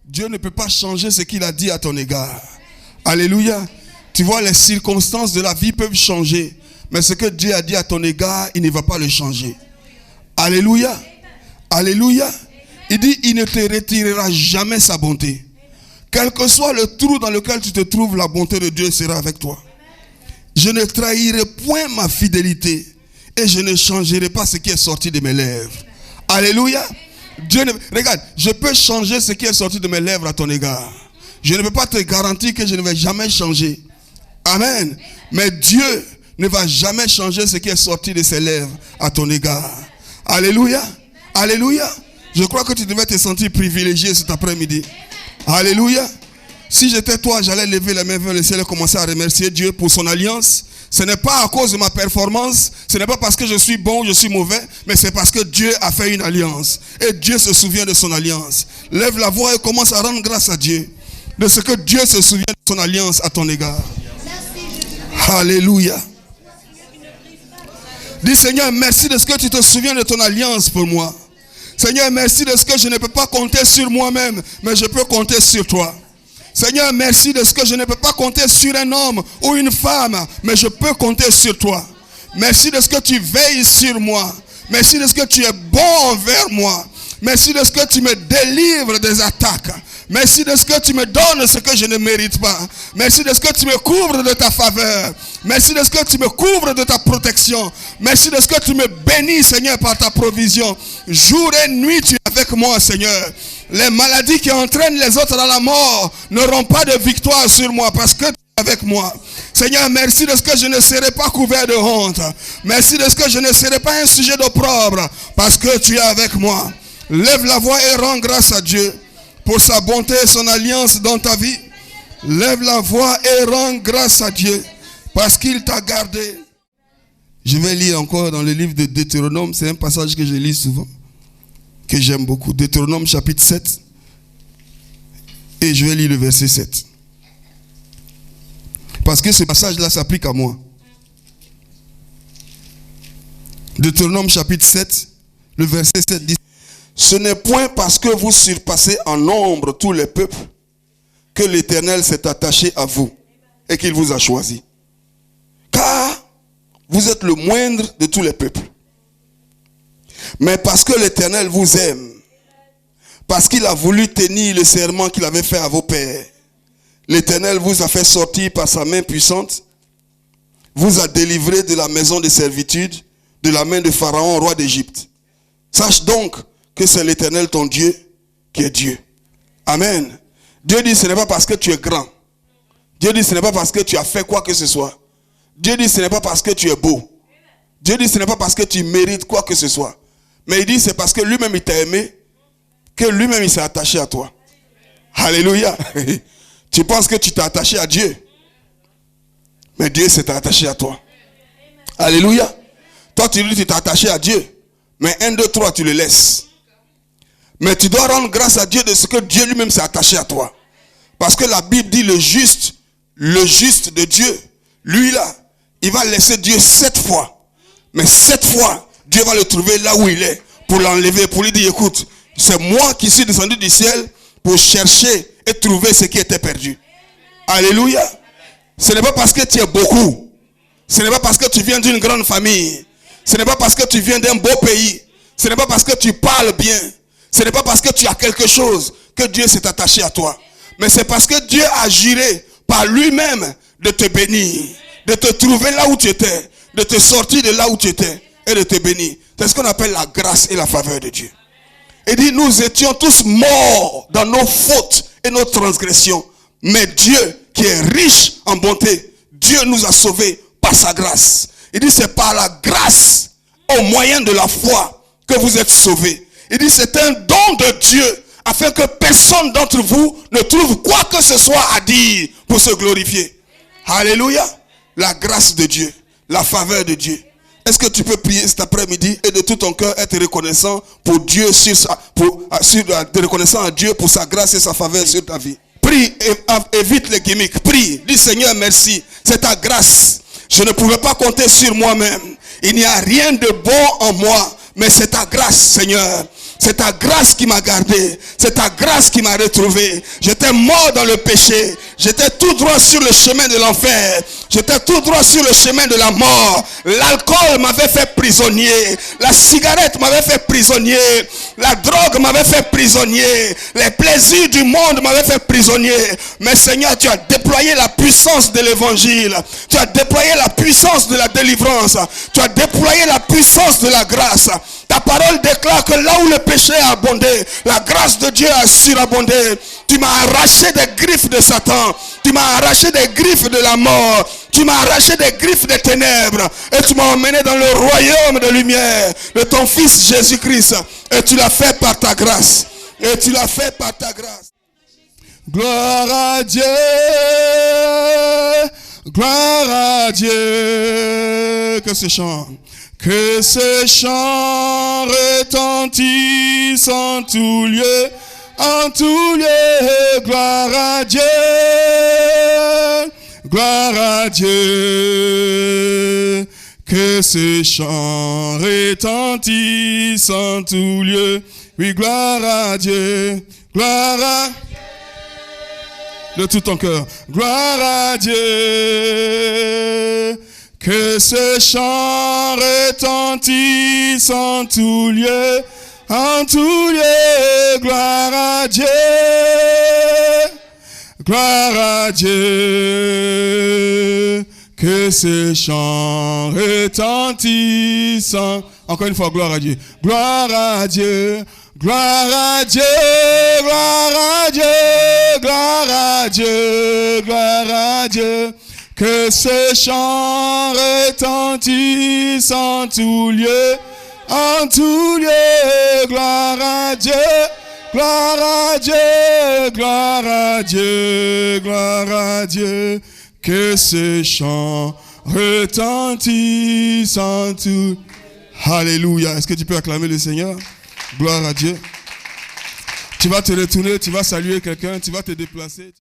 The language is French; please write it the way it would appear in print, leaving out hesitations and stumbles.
Dieu ne peut pas changer ce qu'il a dit à ton égard. Alléluia. Tu vois, les circonstances de la vie peuvent changer. Mais ce que Dieu a dit à ton égard, il ne va pas le changer. Alléluia. Alléluia. Il dit, il ne te retirera jamais sa bonté. Quel que soit le trou dans lequel tu te trouves, la bonté de Dieu sera avec toi. Je ne trahirai point ma fidélité et je ne changerai pas ce qui est sorti de mes lèvres. Alléluia. Regarde, je peux changer ce qui est sorti de mes lèvres à ton égard. Je ne peux pas te garantir que je ne vais jamais changer. Amen. Mais Dieu ne va jamais changer ce qui est sorti de ses lèvres à ton égard. Alléluia. Alléluia. Je crois que tu devais te sentir privilégié cet après-midi. Alléluia. Si j'étais toi, j'allais lever les mains vers le ciel et commencer à remercier Dieu pour son alliance. Ce n'est pas à cause de ma performance, ce n'est pas parce que je suis bon ou je suis mauvais, mais c'est parce que Dieu a fait une alliance. Et Dieu se souvient de son alliance. Lève la voix et commence à rendre grâce à Dieu de ce que Dieu se souvient de son alliance à ton égard. Alléluia. Dis Seigneur, merci de ce que tu te souviens de ton alliance pour moi. Seigneur, merci de ce que je ne peux pas compter sur moi-même, mais je peux compter sur toi. Seigneur, merci de ce que je ne peux pas compter sur un homme ou une femme, mais je peux compter sur toi. Merci de ce que tu veilles sur moi. Merci de ce que tu es bon envers moi. Merci de ce que tu me délivres des attaques. Merci de ce que tu me donnes ce que je ne mérite pas. Merci de ce que tu me couvres de ta faveur. Merci de ce que tu me couvres de ta protection. Merci de ce que tu me bénis, Seigneur, par ta provision. Jour et nuit, tu es avec moi, Seigneur. Les maladies qui entraînent les autres à la mort n'auront pas de victoire sur moi parce que tu es avec moi. Seigneur, merci de ce que je ne serai pas couvert de honte. Merci de ce que je ne serai pas un sujet d'opprobre parce que tu es avec moi. Lève la voix et rends grâce à Dieu pour sa bonté et son alliance dans ta vie. Lève la voix et rends grâce à Dieu parce qu'il t'a gardé. Je vais lire encore dans le livre de Deutéronome. C'est un passage que je lis souvent, que j'aime beaucoup. Deutéronome chapitre 7. Et je vais lire le verset 7. Parce que ce passage-là s'applique à moi. Deutéronome chapitre 7, le verset 7 dit: ce n'est point parce que vous surpassez en nombre tous les peuples que l'Éternel s'est attaché à vous et qu'il vous a choisi. Car vous êtes le moindre de tous les peuples. Mais parce que l'Éternel vous aime, parce qu'il a voulu tenir le serment qu'il avait fait à vos pères, l'Éternel vous a fait sortir par sa main puissante, vous a délivré de la maison de servitude, de la main de Pharaon, roi d'Égypte. Sache donc que c'est l'Éternel ton Dieu qui est Dieu. Amen. Dieu dit ce n'est pas parce que tu es grand. Dieu dit ce n'est pas parce que tu as fait quoi que ce soit. Dieu dit ce n'est pas parce que tu es beau. Dieu dit ce n'est pas parce que tu mérites quoi que ce soit. Mais il dit c'est parce que lui-même il t'a aimé, que lui-même il s'est attaché à toi. Alléluia. Tu penses que tu t'es attaché à Dieu, mais Dieu s'est attaché à toi. Alléluia. Toi tu dis que tu t'es attaché à Dieu, mais 1, 2, 3 tu le laisses. Mais tu dois rendre grâce à Dieu de ce que Dieu lui-même s'est attaché à toi. Parce que la Bible dit le juste de Dieu, lui là, il va laisser Dieu 7 fois. Mais 7 fois, Dieu va le trouver là où il est, pour l'enlever, pour lui dire écoute, c'est moi qui suis descendu du ciel pour chercher et trouver ce qui était perdu. Alléluia. Ce n'est pas parce que tu es beaucoup. Ce n'est pas parce que tu viens d'une grande famille. Ce n'est pas parce que tu viens d'un beau pays. Ce n'est pas parce que tu parles bien. Ce n'est pas parce que tu as quelque chose que Dieu s'est attaché à toi. Mais c'est parce que Dieu a juré par lui-même de te bénir, de te trouver là où tu étais, de te sortir de là où tu étais et de te bénir. C'est ce qu'on appelle la grâce et la faveur de Dieu. Il dit nous étions tous morts dans nos fautes et nos transgressions. Mais Dieu qui est riche en bonté, Dieu nous a sauvés par sa grâce. Il dit c'est par la grâce au moyen de la foi que vous êtes sauvés. Il dit c'est un don de Dieu afin que personne d'entre vous ne trouve quoi que ce soit à dire pour se glorifier. Alléluia. La grâce de Dieu, la faveur de Dieu. Est-ce que tu peux prier cet après-midi et de tout ton cœur être reconnaissant pour Dieu reconnaissant à Dieu pour sa grâce et sa faveur sur ta vie? Prie et évite les gimmicks. Prie. Dis Seigneur merci. C'est ta grâce. Je ne pouvais pas compter sur moi-même. Il n'y a rien de bon en moi. Mais c'est ta grâce, Seigneur. C'est ta grâce qui m'a gardé. C'est ta grâce qui m'a retrouvé. J'étais mort dans le péché. J'étais tout droit sur le chemin de l'enfer. J'étais tout droit sur le chemin de la mort. L'alcool m'avait fait prisonnier. La cigarette m'avait fait prisonnier. La drogue m'avait fait prisonnier. Les plaisirs du monde m'avaient fait prisonnier. Mais Seigneur, tu as déployé la puissance de l'évangile. Tu as déployé la puissance de la délivrance. Tu as déployé la puissance de la grâce. Ta parole déclare que là où le péché a abondé, la grâce de Dieu a surabondé. Tu m'as arraché des griffes de Satan. Tu m'as arraché des griffes de la mort. Tu m'as arraché des griffes des ténèbres. Et tu m'as emmené dans le royaume de lumière de ton Fils Jésus-Christ. Et tu l'as fait par ta grâce. Et tu l'as fait par ta grâce. Gloire à Dieu. Gloire à Dieu. Que ce chant. Que ce chant retentisse en tout lieu, gloire à Dieu, gloire à Dieu. Que ce chant retentisse en tout lieu, oui, gloire à Dieu, gloire à Dieu. De tout ton cœur, gloire à Dieu. Que ce chant retentisse en tout lieu, gloire à Dieu, gloire à Dieu. Que ce chant retentisse encore une fois, gloire à Dieu, gloire à Dieu, gloire à Dieu, gloire à Dieu, gloire à Dieu, gloire à Dieu. Que ce chant retentisse en tout lieu, gloire à Dieu, gloire à Dieu, gloire à Dieu, gloire à Dieu. Que ce chant retentisse en tout. Alléluia. Est-ce que tu peux acclamer le Seigneur? Gloire à Dieu. Tu vas te retourner, tu vas saluer quelqu'un, tu vas te déplacer.